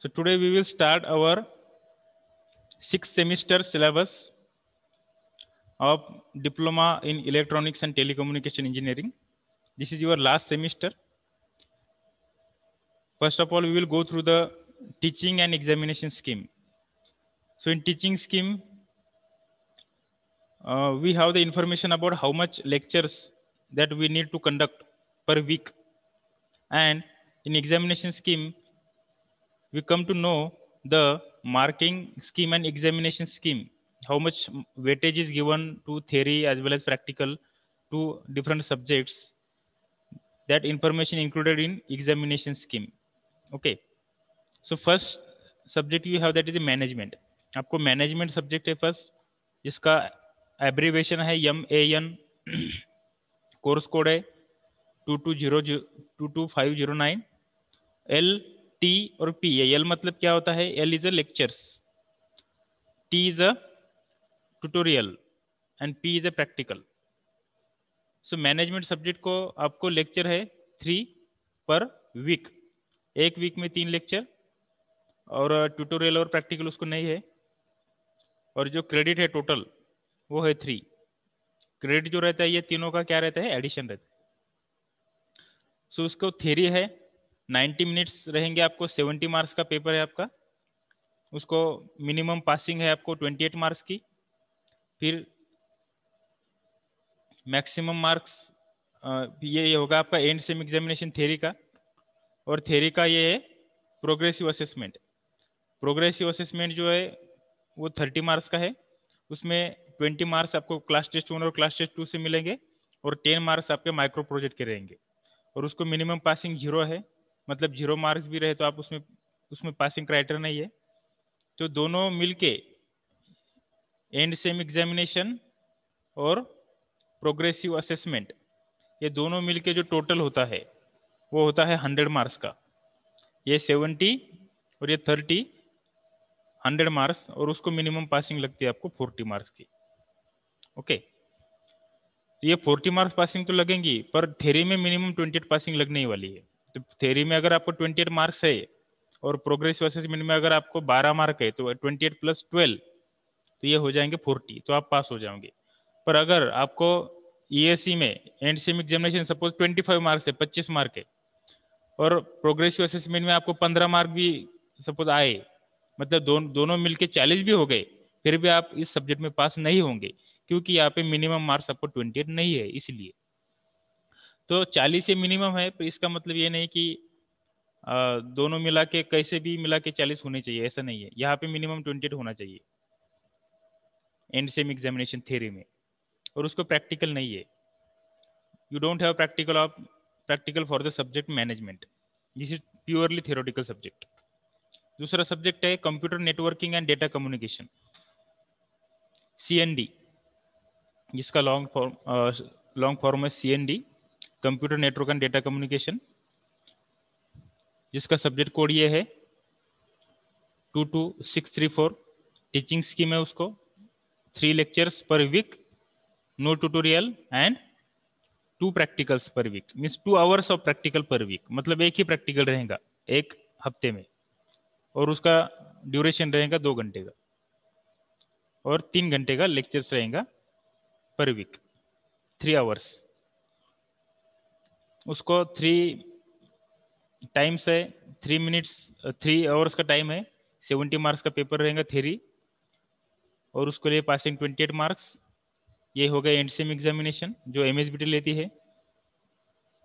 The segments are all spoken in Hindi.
So today we will start our 6th semester syllabus of Diploma in Electronics and Telecommunication Engineering. This is your last semester. First of all, we will go through the teaching and examination scheme. So in teaching scheme, we have the information about how much lectures that we need to conduct per week. And in examination scheme, we come to know the marking scheme and examination scheme, how much weightage is given to theory as well as practical to different subjects. That information included in examination scheme. Okay, so first subject you have, that is management. आपको मैनेजमेंट सब्जेक्ट है फर्स्ट, जिसका एब्रीवेशन है MAN. कोर्स कोड है 220509. L, T और P. L मतलब क्या होता है? L is a lectures, T is a tutorial and P is a practical. So management subject को आपको लेक्चर है 3 पर वीक. एक वीक में 3 लेक्चर, और ट्यूटोरियल और प्रैक्टिकल उसको नहीं है. और जो क्रेडिट है टोटल वो है 3. क्रेडिट जो रहता है ये तीनों का क्या रहता है? एडिशन रहता है. सो उसको थ्योरी है 90 मिनट्स रहेंगे आपको. 70 मार्क्स का पेपर है आपका. उसको मिनिमम पासिंग है आपको 28 मार्क्स की. फिर मैक्सिमम मार्क्स ये होगा आपका एंड सेम एग्जामिनेशन थ्योरी का. और थ्योरी का ये है प्रोग्रेसिव असेसमेंट. प्रोग्रेसिव असेसमेंट जो है वो 30 मार्क्स का है. उसमें 20 मार्क्स आपको क्लास टेस्ट 1 और क्लास टेस्ट 2 से मिलेंगे, और 10 मार्क्स आपके माइक्रो प्रोजेक्ट के रहेंगे. और उसको मिनिमम पासिंग 0 है, मतलब 0 मार्क्स भी रहे तो आप उसमें पासिंग क्राइटेरिया नहीं है. तो दोनों मिलके एंड सेम एग्जामिनेशन और प्रोग्रेसिव असेसमेंट, ये दोनों मिलके जो टोटल होता है वो होता है 100 मार्क्स का. ये 70 और ये 30, 100 मार्क्स, और उसको मिनिमम पासिंग लगती है आपको 40 मार्क्स की. ओके, तो ये 40 मार्क्स पासिंग तो लगेंगी, पर थ्योरी में मिनिमम 28 पासिंग लगने ही वाली है. तो थ्योरी में अगर आपको 28 मार्क्स है और प्रोग्रेसिव असेसमेंट में अगर आपको 12 मार्क है तो 28 + 12, तो ये हो जाएंगे 40, तो आप पास हो जाओगे. पर अगर आपको ESE में and same examination suppose 25 marks है, 25 मार्क है, और प्रोग्रेसिव असेसमेंट में आपको 15 मार्क भी सपोज आए, मतलब दोनों मिलके 40 भी हो गए, फिर भी आप इस सब्जेक्ट में पास नहीं होंगे, क्योंकि यहाँ पे मिनिमम मार्क्स आपको 28 नहीं है. इसलिए तो 40 से मिनिमम है, तो इसका मतलब ये नहीं कि दोनों मिला के कैसे भी मिला के 40 होने चाहिए, ऐसा नहीं है. यहाँ पे मिनिमम 28 होना चाहिए एंड सेम एग्जामिनेशन थ्योरी में. और उसको प्रैक्टिकल नहीं है. You don't have practical for the subject management. This is purely theoretical subject. दूसरा सब्जेक्ट है computer networking and data communication, CND, जिसका लॉन्ग फॉर्म है CND, computer network and data communication, जिसका सब्जेक्ट कोड ये है 22634. टीचिंग स्कीम है उसको 3 lectures per week, no tutorial and 2 practicals per week. Means 2 hours of practical per week, मतलब एक ही प्रैक्टिकल रहेगा एक हफ्ते में, और उसका ड्यूरेशन रहेगा 2 घंटे का, और 3 घंटे का लेक्चर्स रहेगा पर वीक, 3 आवर्स. उसको 3 टाइम्स है, 3 मिनट्स, 3 आवर्स का टाइम है. 70 मार्क्स का पेपर रहेगा थ्योरी, और उसके लिए पासिंग 28 मार्क्स. ये हो गया एंड सेम एग्जामिनेशन जो MSBT लेती है.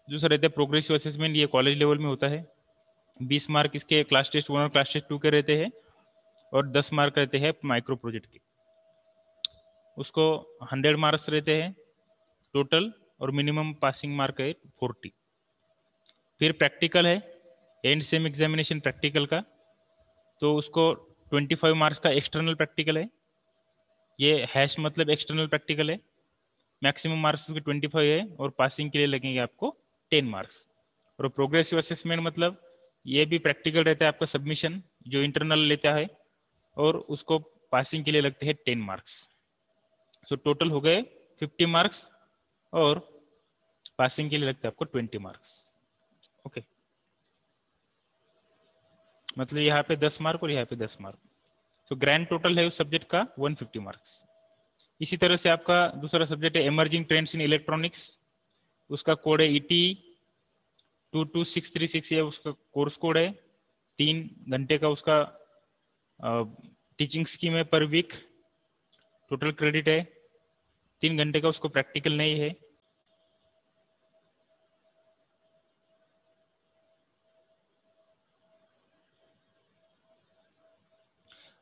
दूसरा रहता है प्रोग्रेसिव असेसमेंट, ये कॉलेज लेवल में होता है. 20 मार्क इसके क्लास टेस्ट 1 और क्लास टेस्ट 2 के रहते हैं, और 10 मार्क रहते हैं माइक्रो प्रोजेक्ट के. उसको 100 मार्क्स रहते हैं टोटल, और मिनिमम पासिंग मार्क है 40. फिर प्रैक्टिकल है एंड सेम एग्जामिनेशन प्रैक्टिकल का, तो उसको 25 मार्क्स का एक्सटर्नल प्रैक्टिकल है. ये हैश मतलब एक्सटर्नल प्रैक्टिकल है. मैक्सिमम मार्क्स उसके 25 है, और पासिंग के लिए लगेंगे आपको 10 मार्क्स. और प्रोग्रेसिव असेसमेंट मतलब ये भी प्रैक्टिकल रहता है आपका सबमिशन, जो इंटरनल लेता है, और उसको पासिंग के लिए लगते हैं 10 मार्क्स. सो टोटल हो गए 50 मार्क्स, और पासिंग के लिए लगते हैं आपको 20 मार्क्स. ओके, मतलब यहाँ पे 10 मार्क और यहाँ पे 10 मार्क। तो ग्रैंड टोटल है उस सब्जेक्ट का 150 मार्क्स। इसी तरह से आपका दूसरा सब्जेक्ट है इमर्जिंग ट्रेंड्स इन इलेक्ट्रॉनिक्स, उसका कोड है ET 22636, ये उसका कोर्स कोड है। 3 घंटे का उसका टीचिंग स्कीम है पर वीक, टोटल क्रेडिट है। 3 घंटे का उसको प्रैक्टिकल नहीं है।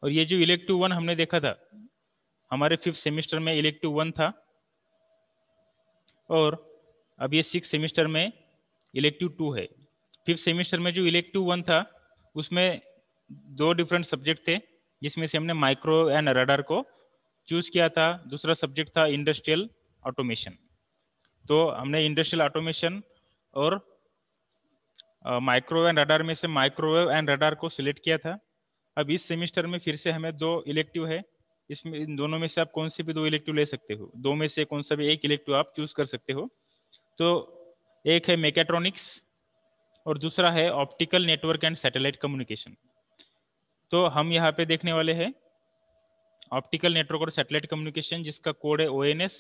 और ये जो इलेक्टिव 1 हमने देखा था, हमारे 5th सेमेस्टर में इलेक्टिव 1 था, और अब ये 6th सेमेस्टर में इलेक्टिव 2 है। 5th सेमेस्टर में जो इलेक्टिव 1 था उसमें 2 डिफरेंट सब्जेक्ट थे, जिसमें से हमने माइक्रो एंड रडार को चूज किया था। दूसरा सब्जेक्ट था इंडस्ट्रियल ऑटोमेशन। तो हमने इंडस्ट्रियल ऑटोमेशन और माइक्रोवेव एंड रडार में से माइक्रोवेव एंड रडार को सिलेक्ट किया था। अब इस सेमेस्टर में फिर से हमें 2 इलेक्टिव है, इसमें इन दोनों में से आप कौन से भी 2 इलेक्टिव ले सकते हो। 2 में से कौन सा भी एक इलेक्टिव आप चूज कर सकते हो। तो एक है मेकाट्रॉनिक्स और दूसरा है optical network and satellite communication. तो हम यहाँ पे देखने वाले हैं ऑप्टिकल नेटवर्क और सैटेलाइट कम्युनिकेशन, जिसका कोड है ONS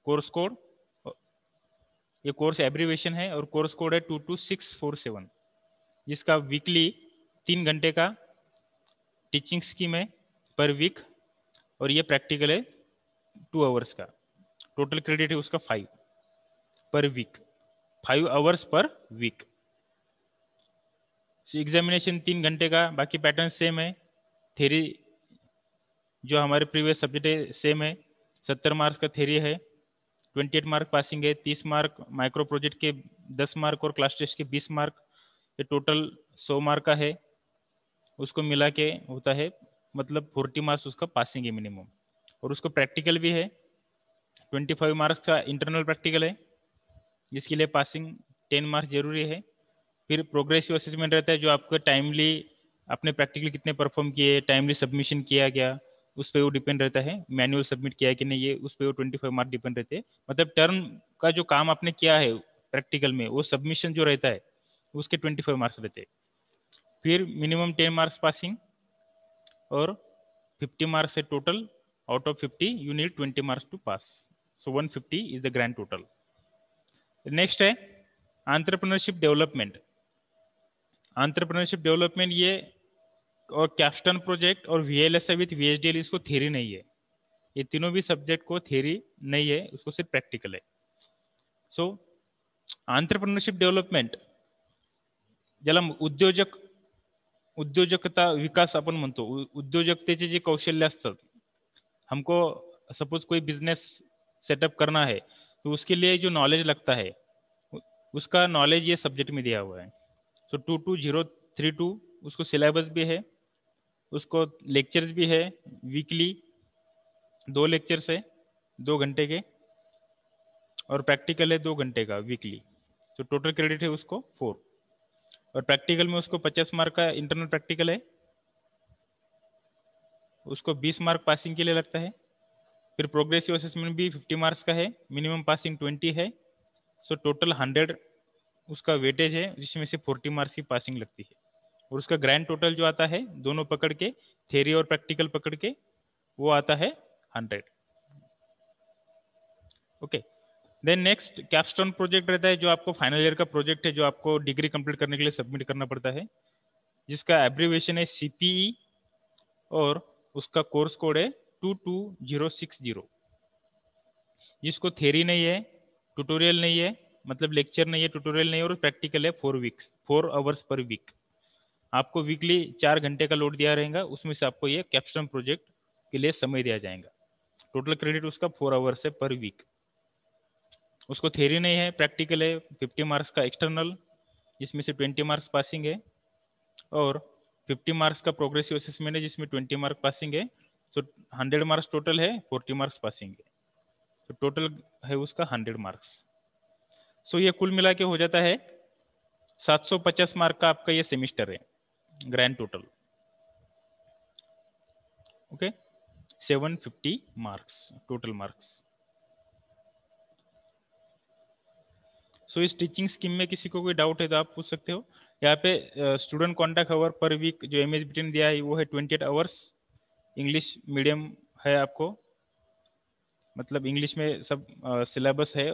कोर्स कोड। ये कोर्स एब्रीवेशन है और कोर्स कोड है 22647, जिसका वीकली 3 घंटे का टीचिंग स्कीम है पर वीक, और ये प्रैक्टिकल है 2 आवर्स का। टोटल क्रेडिट है उसका 5 per week, 5 hours per week. Examination 3 घंटे का, बाकी पैटर्न सेम है। थेरी जो हमारे प्रीवियस सब्जेक्ट है सेम है। 70 मार्क्स का थेरी है, 28 मार्क पासिंग है, 30 मार्क माइक्रो प्रोजेक्ट के 10 मार्क और क्लास टेस्ट के 20 मार्क, ये टोटल 100 मार्क का है। उसको मिला के होता है मतलब 40 मार्क्स उसका पासिंग है मिनिमम। और उसको प्रैक्टिकल भी है, 25 मार्क्स का इंटरनल प्रैक्टिकल है, जिसके लिए पासिंग 10 मार्क्स जरूरी है। फिर प्रोग्रेसिव असेसमेंट रहता है, जो आपको टाइमली अपने प्रैक्टिकल कितने परफॉर्म किए, टाइमली सबमिशन किया गया, उस पर वो डिपेंड रहता है। मैनुअल सबमिट किया है कि नहीं, ये उस पर वो 25 मार्क डिपेंड रहते हैं। मतलब टर्म का जो काम आपने किया है प्रैक्टिकल में, वो सबमिशन जो रहता है उसके 25 मार्क्स रहते हैं। फिर मिनिमम 10 मार्क्स पासिंग और 50 मार्क्स है total. Out of 50 you need 20 marks to pass. So 150 is the grand total. Next है एंटरप्रेन्योरशिप डेवलपमेंट। एंटरप्रेन्योरशिप डेवलपमेंट ये और कैप्स्टोन प्रोजेक्ट और VLSI विथ VHDL, इसको थ्योरी नहीं है। ये तीनों भी सब्जेक्ट को थ्योरी नहीं है, उसको सिर्फ प्रैक्टिकल है। सो एंटरप्रेन्योरशिप डेव्हलपमेंट ज्याला उद्योजकता विकास आपण म्हणतो। उद्योजकतेचे जे कौशल्य असतात, हमको सपोज कोई बिजनेस सेटअप करना है तो उसके लिए जो नॉलेज लगता है उसका नॉलेज ये सब्जेक्ट में दिया हुआ है। सो 22032 उसको सिलेबस भी है, उसको लेक्चर्स भी है। वीकली 2 लेक्चर्स है 2 घंटे के, और प्रैक्टिकल है 2 घंटे का वीकली। तो टोटल क्रेडिट है उसको 4, और प्रैक्टिकल में उसको 50 मार्क का इंटरनल प्रैक्टिकल है, उसको 20 मार्क पासिंग के लिए लगता है। फिर प्रोग्रेसिव असेसमेंट भी 50 मार्क्स का है, मिनिमम पासिंग 20 है। सो टोटल 100 उसका वेटेज है, जिसमें से 40 मार्क्स की पासिंग लगती है। और उसका ग्रैंड टोटल जो आता है दोनों पकड़ के, थ्योरी और प्रैक्टिकल पकड़ के, वो आता है 100। ओके, देन नेक्स्ट कैप्स्टोन प्रोजेक्ट रहता है, जो आपको फाइनल ईयर का प्रोजेक्ट है, जो आपको डिग्री कंप्लीट करने के लिए सबमिट करना पड़ता है, जिसका एब्रीवेशन है CPE, और उसका कोर्स कोड है 22060। जिसको थ्योरी नहीं है, ट्यूटोरियल नहीं है, मतलब लेक्चर नहीं है, ट्यूटोरियल नहीं है, और प्रैक्टिकल है 4 आवर्स पर वीक। आपको वीकली 4 घंटे का लोड दिया रहेगा, उसमें से आपको ये कैप्स्टोन प्रोजेक्ट के लिए समय दिया जाएगा। टोटल क्रेडिट उसका 4 आवर्स है पर वीक। उसको थ्योरी नहीं है, प्रैक्टिकल है, 50 मार्क्स का एक्सटर्नल, जिसमें से 20 मार्क्स पासिंग है, और 50 मार्क्स का प्रोग्रेसिव असेसमेंट है, जिसमें 20 मार्क पासिंग है। तो 100 मार्क्स टोटल है, 40 मार्क्स पासिंग है, तो टोटल है उसका 100 मार्क्स। सो ये कुल मिला के हो जाता है 750 मार्क का आपका ये सेमिस्टर है grand total. Okay, 750 marks total marks. So इस टीचिंग स्कीम में किसी को कोई डाउट है तो आप पूछ सकते हो। यहाँ पे student contact hour per week जो MSBTN दिया है वो है 28 आवर्स। इंग्लिश मीडियम है आपको, मतलब इंग्लिश में सब सिलेबस है,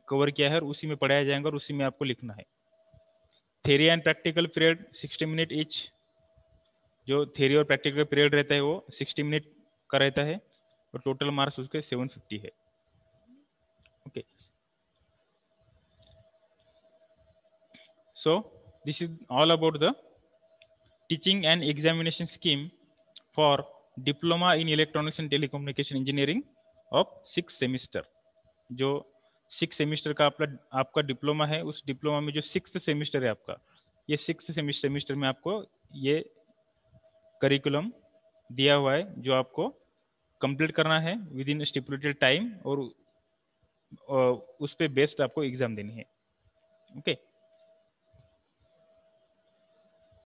कवर किया है और उसी में पढ़ाया जाएगा और उसी में आपको लिखना है। Theory and practical period 60 minute each. जो थ्योरी और प्रैक्टिकल पीरियड रहता है वो 60 मिनट का रहता है और टोटल मार्क्स उसके 750 है। Okay, so this is all about the teaching and examination scheme for diploma in electronics and telecommunication engineering of 6 semester. जो 6 सेमिस्टर का आपका डिप्लोमा है, उस डिप्लोमा में जो 6th सेमिस्टर है आपका, ये 6th सेमिस्टर में आपको ये करिकुलम दिया हुआ है जो आपको कंप्लीट करना है विद इन स्टिपुलेटेड टाइम और उस पे बेस्ड आपको एग्जाम देनी है। ओके।